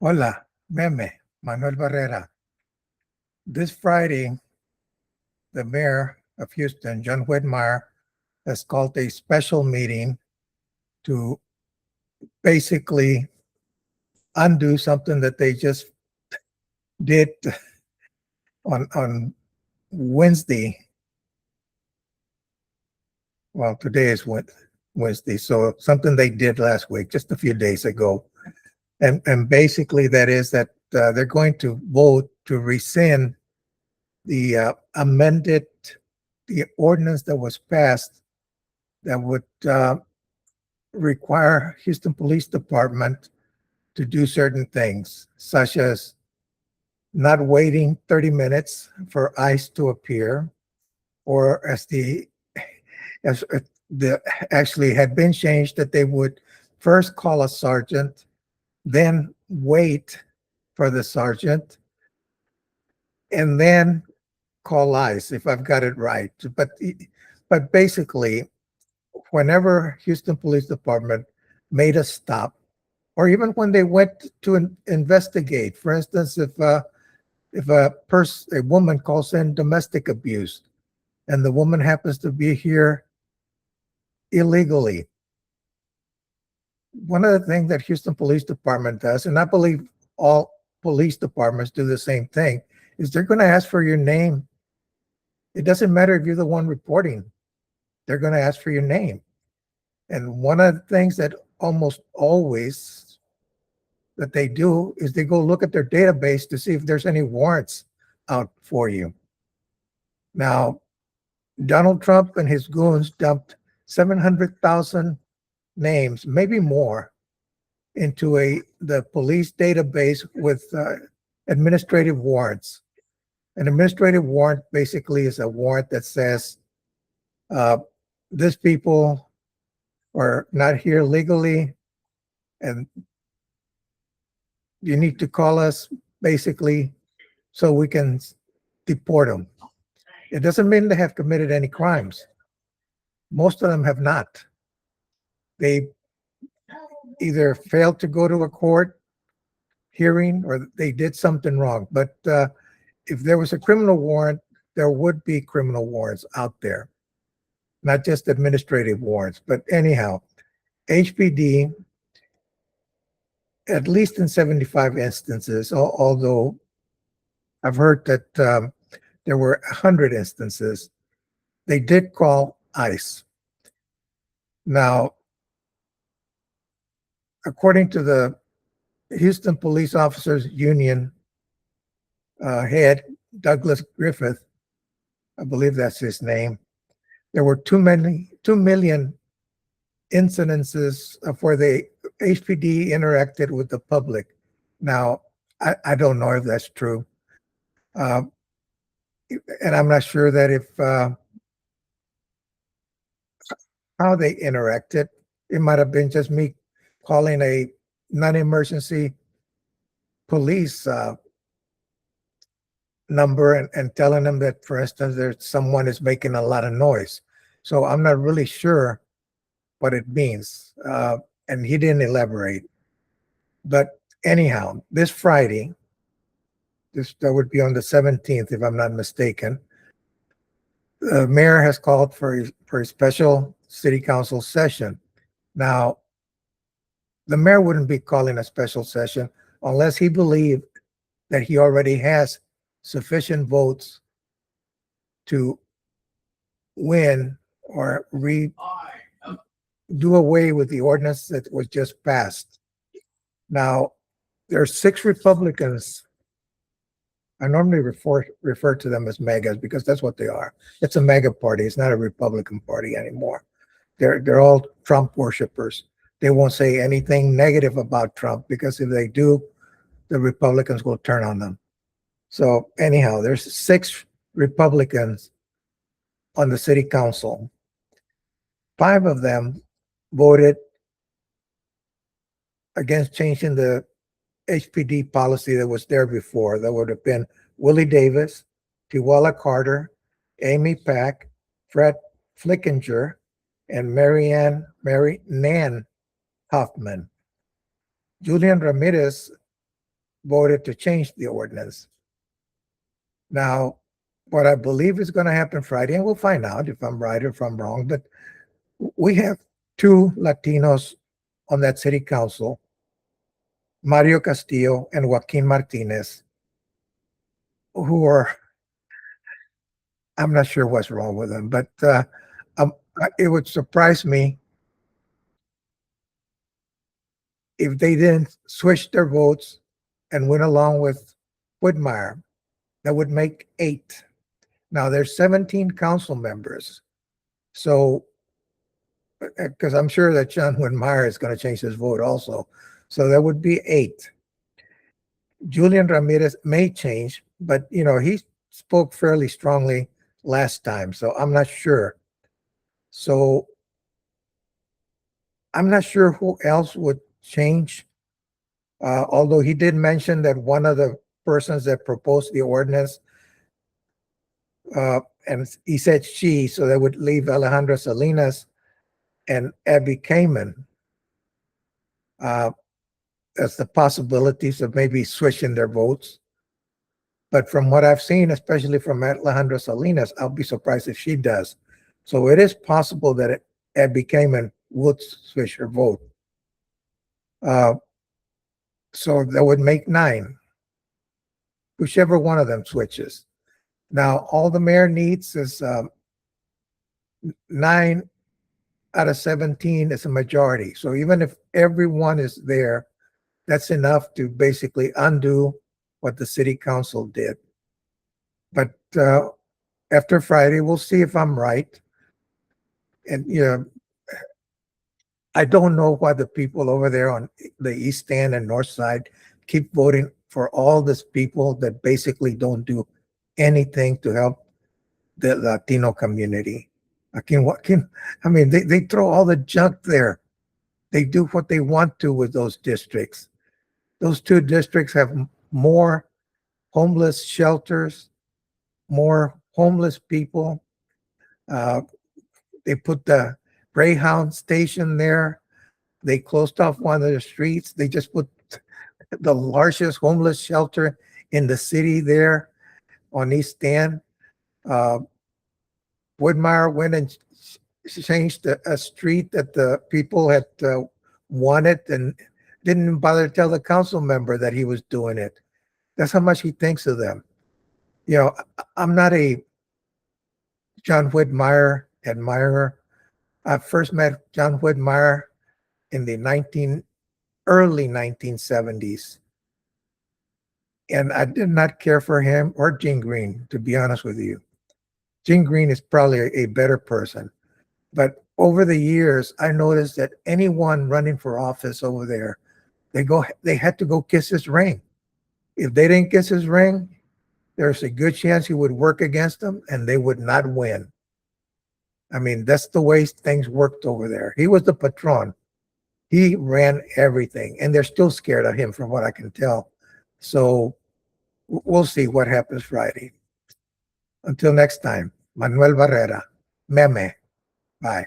Hola, Meme, Manuel Barrera. This Friday, the mayor of Houston, John Whitmire, has called a special meeting to basically undo something that they just did on Wednesday. Well, today is Wednesday, so something they did last week, just a few days ago. And basically that is that they're going to vote to rescind the the ordinance that was passed that would require Houston Police Department to do certain things, such as not waiting 30 minutes for ICE to appear, or as the actually had been changed that they would first call a sergeant, then wait for the sergeant, and then call ICE, if I've got it right. But basically, whenever Houston Police Department made a stop, or even when they went to investigate, for instance, if a woman calls in domestic abuse, and the woman happens to be here illegally, one of the things that Houston Police Department does, and I believe all police departments do the same thing, is they're going to ask for your name. It doesn't matter if you're the one reporting; they're going to ask for your name. And one of the things that almost always that they do is they go look at their database to see if there's any warrants out for you. Now, Donald Trump and his goons dumped 700,000 names, maybe more, into the police database with administrative warrants. An administrative warrant basically is a warrant that says this people are not here legally, and you need to call us basically so we can deport them. It doesn't mean they have committed any crimes. Most of them have not. They either failed to go to a court hearing or they did something wrong. But if there was a criminal warrant, there would be criminal warrants out there, not just administrative warrants. But anyhow, HPD, at least in 75 instances, although I've heard that there were 100 instances, they did call ICE. Now, according to the Houston Police Officers Union head, Douglas Griffith, I believe that's his name, there were 2 million incidences where the HPD interacted with the public. Now, I don't know if that's true. And I'm not sure that if how they interacted. It might have been just me calling a non-emergency police number and telling them that, for instance, there's someone is making a lot of noise. So I'm not really sure what it means. And he didn't elaborate. But anyhow, this Friday, that would be on the 17th, if I'm not mistaken, the mayor has called for a special city council session. Now, the mayor wouldn't be calling a special session unless he believed that he already has sufficient votes to win or do away with the ordinance that was just passed. Now, there are 6 Republicans. I normally refer to them as MAGAs because that's what they are. It's a MAGA party. It's not a Republican party anymore. They're all Trump worshipers. They won't say anything negative about Trump because if they do, the Republicans will turn on them. So anyhow, there's 6 Republicans on the city council. 5 of them voted against changing the HPD policy that was there before. That would have been Willie Davis, Tiwala Carter, Amy Pack, Fred Flickinger, and Mary Nan Hoffman. Julian Ramirez voted to change the ordinance. Now, what I believe is going to happen Friday, and we'll find out if I'm right or if I'm wrong, but we have two Latinos on that city council, Mario Castillo and Joaquin Martinez, who are, I'm not sure what's wrong with them, but it would surprise me if they didn't switch their votes and went along with Whitmire. That would make 8. Now there's 17 council members. So, because I'm sure that John Whitmire is going to change his vote also. So that would be 8. Julian Ramirez may change, but he spoke fairly strongly last time, so I'm not sure. So I'm not sure who else would change. Although he did mention that one of the persons that proposed the ordinance, and he said she, so that would leave Alejandra Salinas and Abby Kamen as the possibilities of maybe switching their votes. But from what I've seen, especially from Alejandra Salinas, I'll be surprised if she does. So it is possible that Abby Kamen would switch her vote. So that would make 9, whichever one of them switches. Now, all the mayor needs is 9 out of 17 is a majority. So even if everyone is there, that's enough to basically undo what the city council did. But after Friday, we'll see if I'm right. And I don't know why the people over there on the East End and North Side keep voting for all these people that basically don't do anything to help the Latino community. I mean, they throw all the junk there. They do what they want to with those districts. Those 2 districts have more homeless shelters, more homeless people. They put the Greyhound station there. They closed off one of the streets. They just put the largest homeless shelter in the city there on East End. Woodmire went and changed a street that the people had wanted and didn't even bother to tell the council member that he was doing it. That's how much he thinks of them. I'm not a John Whitmire admirer. I first met John Whitmire in the early 1970s. And I did not care for him or Gene Green, to be honest with you. Gene Green is probably a better person. But over the years, I noticed that anyone running for office over there, they had to go kiss his ring. If they didn't kiss his ring, there's a good chance he would work against them and they would not win. I mean, that's the way things worked over there. He was the patron. He ran everything, and they're still scared of him from what I can tell. So we'll see what happens Friday. Until next time, Manuel Barrera, Meme. Bye.